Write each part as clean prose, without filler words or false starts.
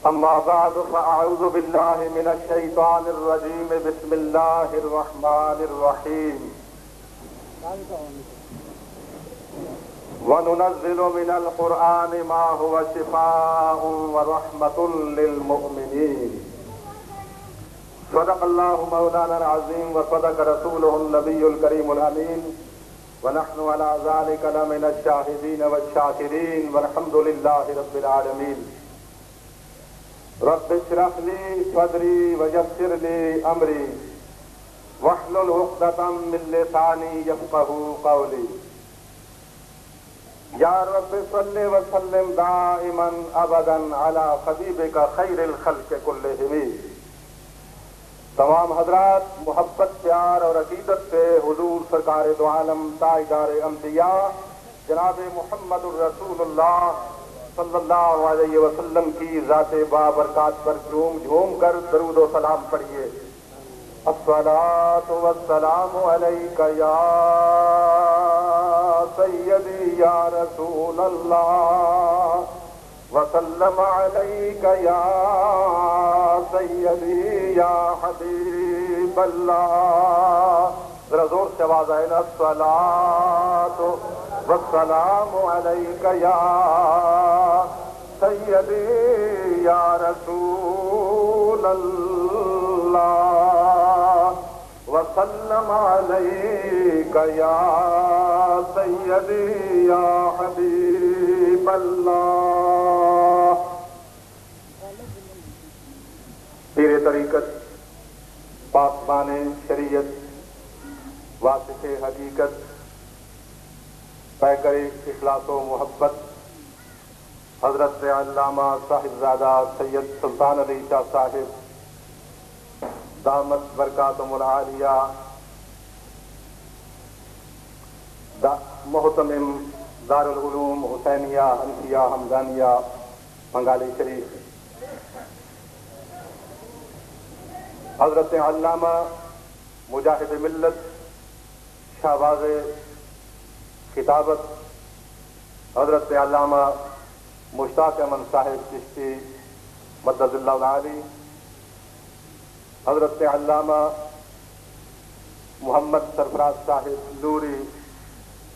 أما بعد فأعوذ بالله من الشيطان الرجيم بسم الله الرحمن الرحيم وننزل من القرآن ما هو شفاء ورحمة للمؤمنين صدق الله مولانا العظيم وصدق رسوله النبي الكريم الأمين ونحن على ذلك لمن الشاهدين والشاكرين والحمد لله رب العالمين رب اشرح لي صدري ويسر لي أمري واحلل عقدة من لساني يفقهوا قولي یا رب صل وسلم دائما ابدا على حبیبک خیر الخلق کلہم۔ تمام حضرات محبت پیار اور عقیدت سے حضور سرکار دو عالم تاجدار انبیاء جناب محمد الرسول اللہ صلی اللہ علیہ وسلم کی ذات بابرکات پر جھوم جھوم کر درود و سلام پڑھیے۔ الصلاۃ والسلام علیک یا سیدی یا رسول اللہ وسلم علیک یا سیدی یا حبیب اللہ۔ ذرا زور سے آواز آئے نا، الصلاۃ والسلام علیک یا سیدی یا رسول اللہ وسلم علیک یا سیدی یا حبیب اللہ۔ پیر طریقت، پاسبان شریعت، واسط حقیقت، پیکر اخلاص و محبت حضرت علامہ صاحبزادہ سید سلطان علی شاہ صاحب دامت برکاتہم العالیہ محتمم دارالعلوم حسینیہ حنفیہ حمدانیہ بنگالی شریف، حضرت علامہ مجاہد ملت شہباز خطابت حضرت علامہ مشتاق احمد صاحب چشتی مدد اللہ العالی، حضرت علامہ محمد سرفراز صاحب نوری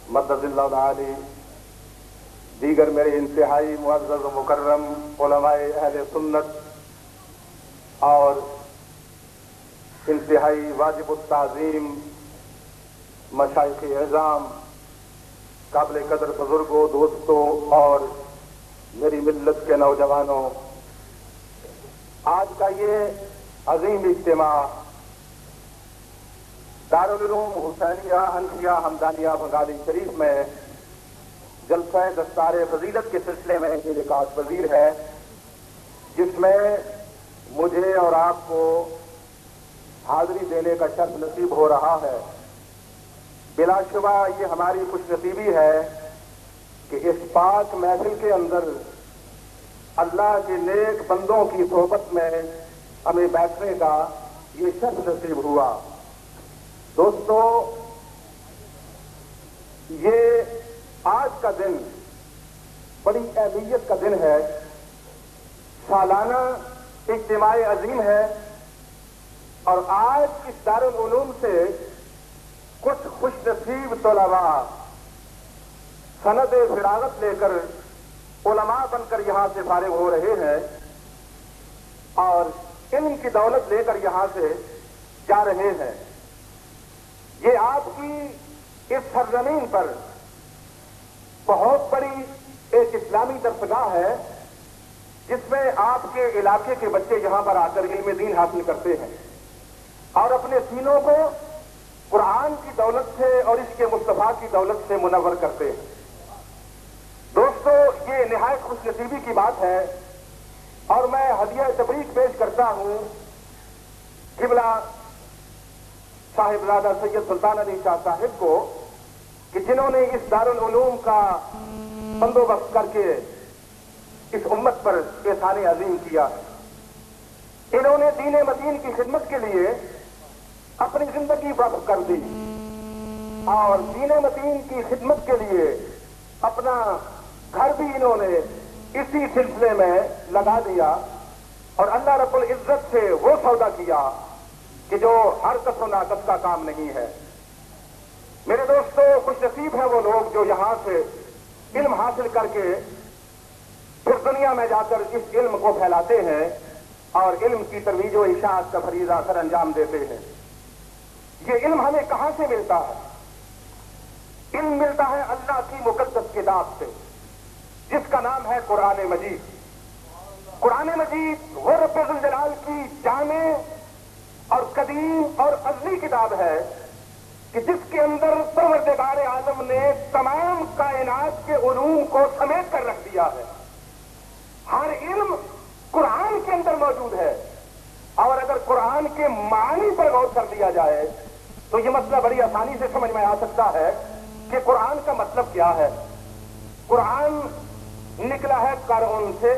مدد اللہ العالی، دیگر میرے انتہائی معزز و مکرم علماء اہل سنت اور انتہائی واجب التعظیم مشائخ اعظام، قابل قدر بزرگوں، دوستوں اور میری ملت کے نوجوانوں، آج کا یہ عظیم اجتماع دارالعلوم حسینیہ حنفیہ حمدانیہ بنگالی شریف میں جلسہ دستار فضیلت کے سلسلے میں انعقاد پذیر ہے، جس میں مجھے اور آپ کو حاضری دینے کا شرف نصیب ہو رہا ہے۔ بلا شبہ یہ ہماری خوش نصیبی ہے کہ اس پاک محفل کے اندر اللہ کے نیک بندوں کی صحبت میں ہمیں بیٹھنے کا یہ شرف نصیب ہوا۔ دوستو، یہ آج کا دن بڑی اہمیت کا دن ہے، سالانہ اجتماع عظیم ہے، اور آج اس دارالعلوم سے کچھ خوش نصیب طلباء سند فراغت لے کر علماء بن کر یہاں سے فارغ ہو رہے ہیں اور علم کی دولت لے کر یہاں سے جا رہے ہیں۔ یہ آپ کی اس سرزمین پر بہت بڑی ایک اسلامی درسگاہ ہے، جس میں آپ کے علاقے کے بچے یہاں پر آ کر علم دین حاصل کرتے ہیں اور اپنے سینوں کو قرآن کی دولت سے اور اس کے مصطفیٰ کی دولت سے منور کرتے ہیں۔ دوستو، یہ نہایت خوش نصیبی کی بات ہے، اور میں ہدیہ تبریک پیش کرتا ہوں قبلہ صاحبزادہ سید سلطان علی شاہ صاحب کو، کہ جنہوں نے اس دارالعلوم کا بندوبست کر کے اس امت پر احسان عظیم کیا۔ انہوں نے دین متین کی خدمت کے لیے اپنی زندگی وقف کر دی اور دین متین کی خدمت کے لیے اپنا گھر بھی انہوں نے اسی سلسلے میں لگا دیا، اور اللہ رب العزت سے وہ سودا کیا کہ جو ہر کس و ناقص کا کام نہیں ہے۔ میرے دوستو، خوش نصیب ہیں وہ لوگ جو یہاں سے علم حاصل کر کے پھر دنیا میں جا کر اس علم کو پھیلاتے ہیں اور علم کی ترویج و اشاعت کا فریضہ سر انجام دیتے ہیں۔ یہ علم ہمیں کہاں سے ملتا ہے؟ علم ملتا ہے اللہ کی مقدس کتاب سے، جس کا نام ہے قرآن مجید۔ قرآن مجید وہ رب ذوالجلال کی جامع اور قدیم اور ازلی کتاب ہے کہ جس کے اندر پروردگار عالم نے تمام کائنات کے علوم کو سمیٹ کر رکھ دیا ہے۔ ہر علم قرآن کے اندر موجود ہے، اور اگر قرآن کے معنی پر غور کر دیا جائے تو یہ مسئلہ بڑی آسانی سے سمجھ میں آ سکتا ہے کہ قرآن کا مطلب کیا ہے۔ قرآن نکلا ہے قرآن سے،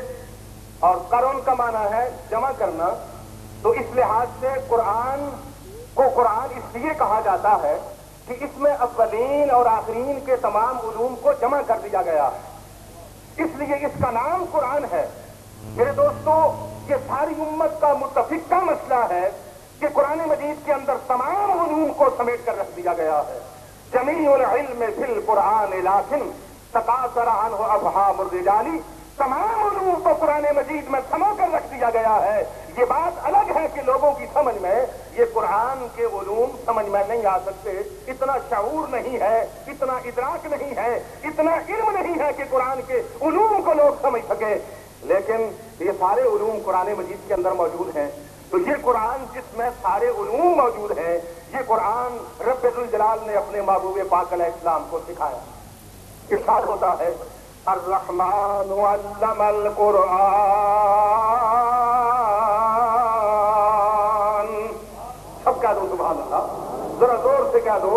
اور قرآن کا معنی ہے جمع کرنا، تو اس لحاظ سے قرآن کو قرآن اس لیے کہا جاتا ہے کہ اس میں اولین اور آخرین کے تمام علوم کو جمع کر دیا گیا ہے، اس لیے اس کا نام قرآن ہے۔ میرے دوستو، یہ ساری امت کا متفقہ مسئلہ ہے کہ قرآن مجید کے اندر تمام علوم کو سمیٹ کر رکھ دیا گیا ہے۔ جمیع العلم فی القرآن لیکن تقاصر عنہ افہام الرجال، تمام علوم کو قرآن مجید میں سمو کر رکھ دیا گیا ہے۔ یہ بات الگ ہے کہ لوگوں کی سمجھ میں یہ قرآن کے علوم سمجھ میں نہیں آ سکتے، اتنا شعور نہیں ہے، اتنا ادراک نہیں ہے، اتنا علم نہیں ہے کہ قرآن کے علوم کو لوگ سمجھ سکے، لیکن یہ سارے علوم قرآن مجید کے اندر موجود ہیں۔ تو یہ قرآن جس میں سارے علوم موجود ہیں، یہ قرآن رب ذوالجلال نے اپنے محبوب پاک علیہ السلام کو سکھایا۔ ارشاد ہوتا ہے الرحمن علم القرآن، سب کہہ دو سبحان اللہ، ذرا زور سے کہہ دو۔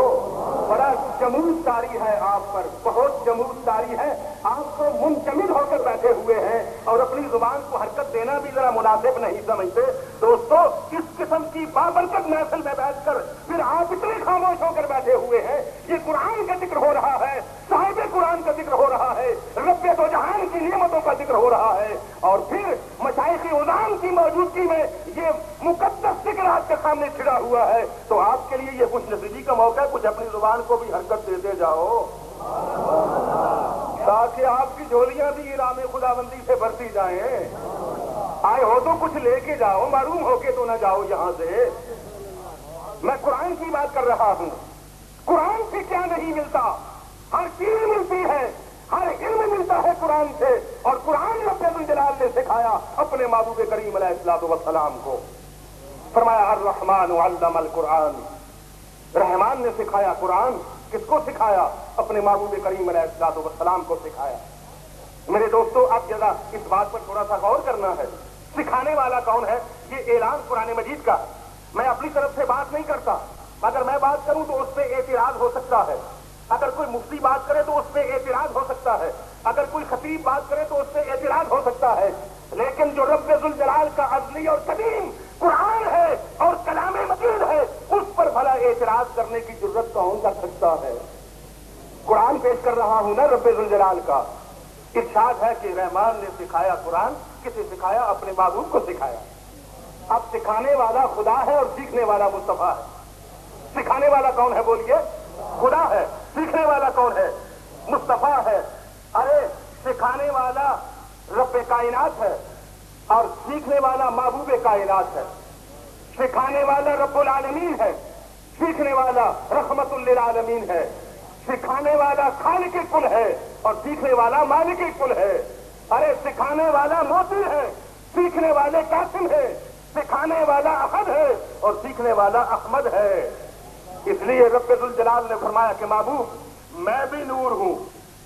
بڑا جمود طاری ہے آپ پر، بہت جمود طاری ہے، آپ کو منجمد ہو کر بیٹھے ہوئے ہیں اور اپنی زبان کو حرکت دینا بھی ذرا مناسب نہیں سمجھتے۔ دوستو، اس قسم کی بابرکت محفل میں بیٹھ کر پھر آپ اتنے خاموش ہو کر بیٹھے ہوئے ہیں۔ یہ قرآن کا ذکر ہو رہا ہے، صاحب قرآن کا ذکر ہو رہا ہے، رب دو جہان کی نعمتوں کا ذکر ہو رہا ہے، اور پھر مشائخ عظام کی موجودگی میں یہ مقدس ذکر آپ کے سامنے کھڑا ہوا ہے، تو آپ کے لیے یہ خوش نصیبی کا موقع ہے، کچھ اپنی زبان کو بھی حرکت دیتے جاؤ تاکہ آپ کی جھولیاں بھی ارام خداوندی سے بھرتی جائیں۔ آئے ہو تو کچھ لے کے جاؤ، معروم ہو کے تو نہ جاؤ یہاں سے۔ میں قرآن کی بات کر رہا ہوں، قرآن سے کیا نہیں ملتا؟ ہر چیز ملتی ہے، ہر علم ملتا ہے قرآن سے، اور قرآن رب ذوالجلال نے سکھایا اپنے محبوب کریم علیہ الصلوۃ والسلام کو۔ فرمایا الرحمن علم القرآن، رحمان نے سکھایا قرآن۔ کس کو سکھایا؟ اپنے محبوب کریم علیہ الصلوۃ والسلام کو سکھایا۔ میرے دوستو، اب ذرا اس بات پر تھوڑا سا غور کرنا ہے، سکھانے والا کون ہے؟ یہ اعلان قرآن مجید کا۔ میں اپنی طرف سے بات نہیں کرتا، اگر میں بات کروں تو اس پہ اعتراض ہو سکتا ہے، اگر کوئی مفتی بات کرے تو اس پہ اعتراض ہو سکتا ہے، اگر کوئی خطیب بات کرے تو اس پہ اعتراض ہو سکتا ہے، لیکن جو رب ذوالجلال کا ازلی اور قدیم قرآن ہے اور کلام مجید ہے، اس پر بھلا اعتراض کرنے کی جرت کون کر سکتا ہے؟ قرآن پیش کر رہا ہوں نا رب ذوالجلال کا۔ ارشاد ہے کہ رحمان نے سکھایا قرآن، کسے سکھایا؟ اپنے محبوب کو سکھایا۔ اب سکھانے والا خدا ہے اور سیکھنے والا مصطفیٰ ہے۔ سکھانے والا کون ہے بولیے؟ خدا ہے۔ سیکھنے والا کون ہے؟ مصطفیٰ ہے۔ ارے سکھانے والا رب کائنات ہے اور سیکھنے والا محبوب کائنات ہے۔ سکھانے والا رب العالمین ہے، سیکھنے والا رحمت للعالمین ہے۔ سکھانے والا خالق کل ہے اور سیکھنے والا مالک کل ہے۔ ارے سکھانے والا موتی ہے، سیکھنے والے قاسم ہے۔ سکھانے والا احد ہے اور سیکھنے والا احمد ہے۔ اس لیے رب ذوالجلال نے فرمایا کہ محبوب میں بھی نور ہوں،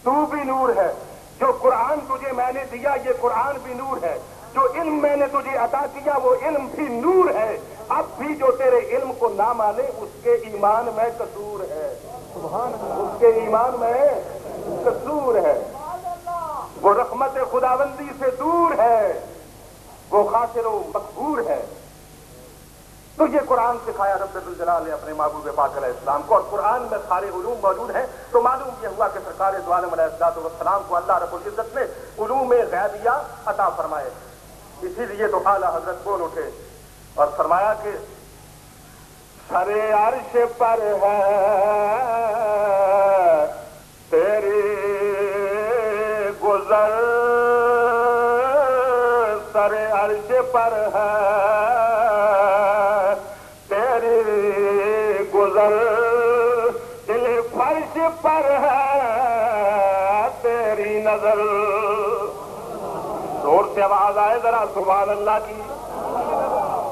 تو بھی نور ہے۔ جو قرآن تجھے میں نے دیا یہ قرآن بھی نور ہے، جو علم میں نے تجھے عطا کیا وہ علم بھی نور ہے۔ اب بھی جو تیرے علم کو نہ مانے اس کے ایمان میں قصور ہے، اس کے ایمان میں قصور ہے، وہ رحمت خداوندی سے دور ہے، وہ خاسر و مقبور ہے۔ تو یہ قرآن سکھایا رب ذوالجلال نے اپنے محبوب پاک علیہ السلام کو، اور قرآن میں سارے علوم موجود ہیں۔ تو معلوم یہ ہوا کہ سرکار دو عالم علیہ الصلوۃ والسلام کو اللہ رب العزت نے علوم غیبیہ عطا فرمائے۔ اسی لیے تو اعلیٰ حضرت بول اٹھے اور فرمایا کہ سرے عرش پر ہے تیری گزر، سرے عرش پر ہے تیری گزر، دل فرش پر ہے تیری نظر۔ زور سے آواز آئے ذرا سبحان اللہ کی۔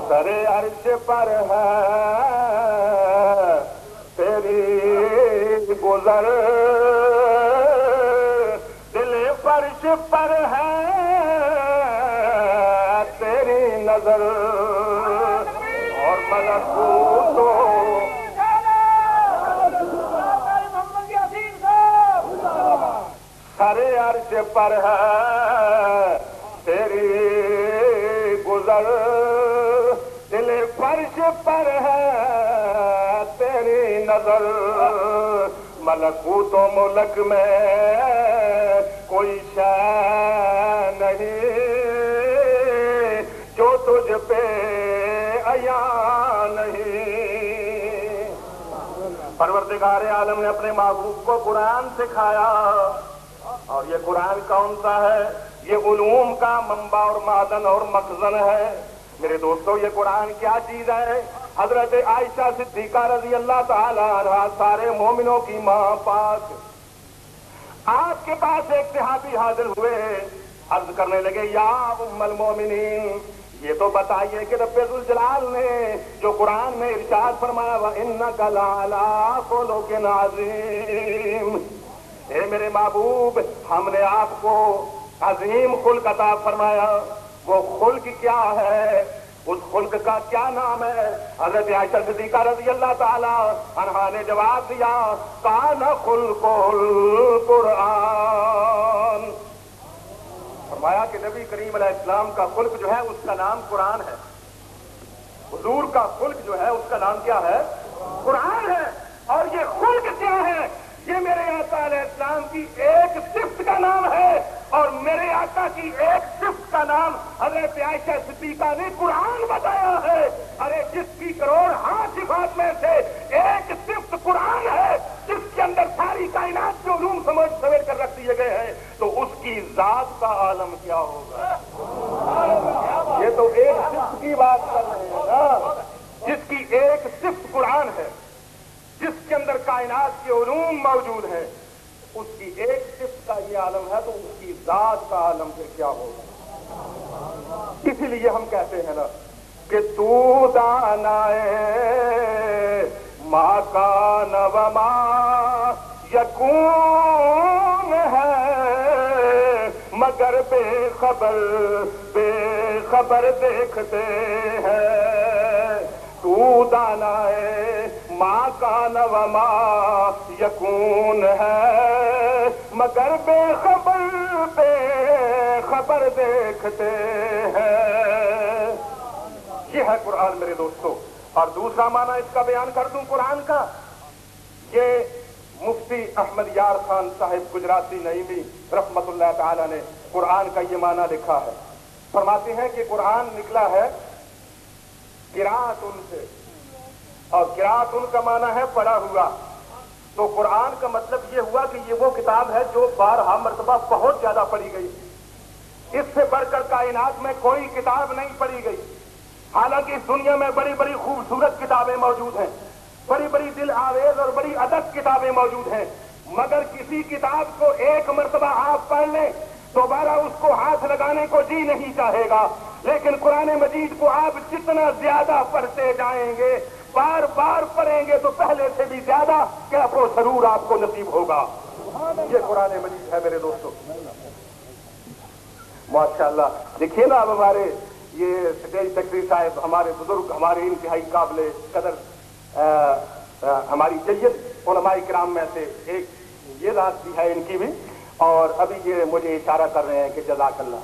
سرے عرش پر ہے تیری گزر، دل فرش پر ہے تیری نظر، اور ملکوت سرے عرش پر ہے تیری گزر، دل فرش پر ہے تیری نظر، ملکوت و ملک میں کوئی شے نہیں جو تجھ پہ عیاں نہیں۔ پروردگار عالم نے اپنے محبوب کو قرآن سکھایا، اور یہ قرآن کون سا ہے؟ یہ علوم کا منبع اور معدن اور مخزن ہے۔ میرے دوستو یہ قرآن کیا چیز ہے؟ حضرت عائشہ صدیقہ رضی اللہ تعالی عنہا سارے مومنوں کی ماں پاک، آپ کے پاس ایک صحابی حاضر ہوئے، عرض کرنے لگے یا ام المومنین، یہ تو بتائیے کہ رب ذوالجلال نے جو قرآن میں ارشاد فرمایا وَإِنَّكَ لَعَلَىٰ خُلُقٍ عَظِيمٍ، اے میرے محبوب ہم نے آپ کو عظیم خلق عطا فرمایا، وہ خلق کیا ہے؟ اس خلق کا کیا نام ہے؟ حضرت عائشہ صدیقہ رضی اللہ تعالی عنہا نے جواب دیا کان خلق القرآن، فرمایا کہ نبی کریم علیہ السلام کا خلق جو ہے اس کا نام قرآن ہے، حضور کا خلق جو ہے اس کا نام کیا ہے؟ قرآن ہے۔ اور یہ خلق کیا ہے؟ یہ میرے آقا علیہ السلام کی ایک صفت کا نام ہے، اور میرے آقا کی ایک صفت کا نام حضرت عائشہ صدیقہ نے قرآن بتایا ہے۔ ارے جس کی کروڑ صفات میں سے ایک صفت قرآن ہے، جس کے اندر ساری کائنات کے علوم سمیٹ کر رکھ دیے گئے ہیں، تو اس کی ذات کا عالم کیا ہوگا؟ یہ تو ایک صفت کی بات کر رہے ہیں نا، جس کی ایک صفت قرآن ہے، جس کے اندر کائنات کے علوم موجود ہیں، اس کی ایک صفت کا یہ عالم ہے، تو اس کی ذات کا عالم پھر کیا ہوگا؟ اسی لیے ہم کہتے ہیں نا کہ تو دانائے ما کان وما یکون ہے، مگر بے خبر دیکھتے ہیں۔ تو دانائے ما کان وما یکون ہے، مگر بے خبر دیکھتے ہیں۔ یہ ہے قرآن میرے دوستو۔ اور دوسرا معنی اس کا بیان کر دوں قرآن کا، یہ مفتی احمد یار خان صاحب گجراتی نعیمی رحمت اللہ تعالی نے قرآن کا یہ معنی لکھا ہے۔ فرماتے ہیں کہ قرآن نکلا ہے قراءت ان سے، اور قراءت ان کا معنی ہے پڑھا ہوا، تو قرآن کا مطلب یہ ہوا کہ یہ وہ کتاب ہے جو بارہا مرتبہ بہت زیادہ پڑھی گئی، اس سے بڑھ کر کائنات میں کوئی کتاب نہیں پڑھی گئی۔ حالانکہ اس دنیا میں بڑی بڑی خوبصورت کتابیں موجود ہیں، بڑی بڑی دل آویز اور بڑی ادب کتابیں موجود ہیں، مگر کسی کتاب کو ایک مرتبہ آپ پڑھ لیں دوبارہ اس کو ہاتھ لگانے کو جی نہیں چاہے گا، لیکن قرآن مجید کو آپ جتنا زیادہ پڑھتے جائیں گے، بار بار پڑھیں گے، تو پہلے سے بھی زیادہ کیف و سرور آپ کو نصیب ہوگا۔ یہ قرآن مجید ہے میرے دوستو، ماشاءاللہ۔ دیکھیے نا اب ہمارے یہ سٹیج سیکرٹری صاحب، ہمارے بزرگ، ہمارے انتہائی قابل قدر ہماری جید علماء کرام میں سے ایک یہ ذات بھی ہے ان کی بھی، اور ابھی یہ مجھے اشارہ کر رہے ہیں کہ جزاک اللہ۔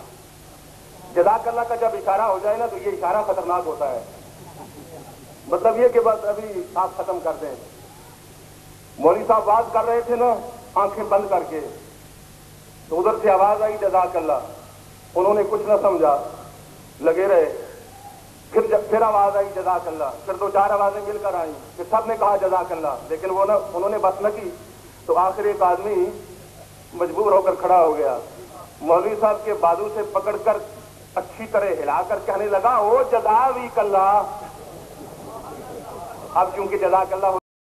جزاک اللہ کا جب اشارہ ہو جائے نا تو یہ اشارہ خطرناک ہوتا ہے، مطلب یہ کہ بس ابھی آپ ختم کر دیں۔ مولوی صاحب بات کر رہے تھے نا آنکھیں بند کر کے، تو ادھر سے آواز آئی جزاک اللہ، انہوں نے کچھ نہ سمجھا، لگے رہے. پھر آواز آئی جزاک اللہ. پھر 2-4 آوازیں مل کر آئیں, پھر سب نے کہا جزاک اللہ, لیکن انہوں نے بس نہ کی. تو آخر ایک آدمی مجبور ہو کر کھڑا ہو گیا, مولوی صاحب کے بازو سے پکڑ کر اچھی طرح ہلا کر کہنے لگا او جزاک اللہ. اب چونکہ جزاک اللہ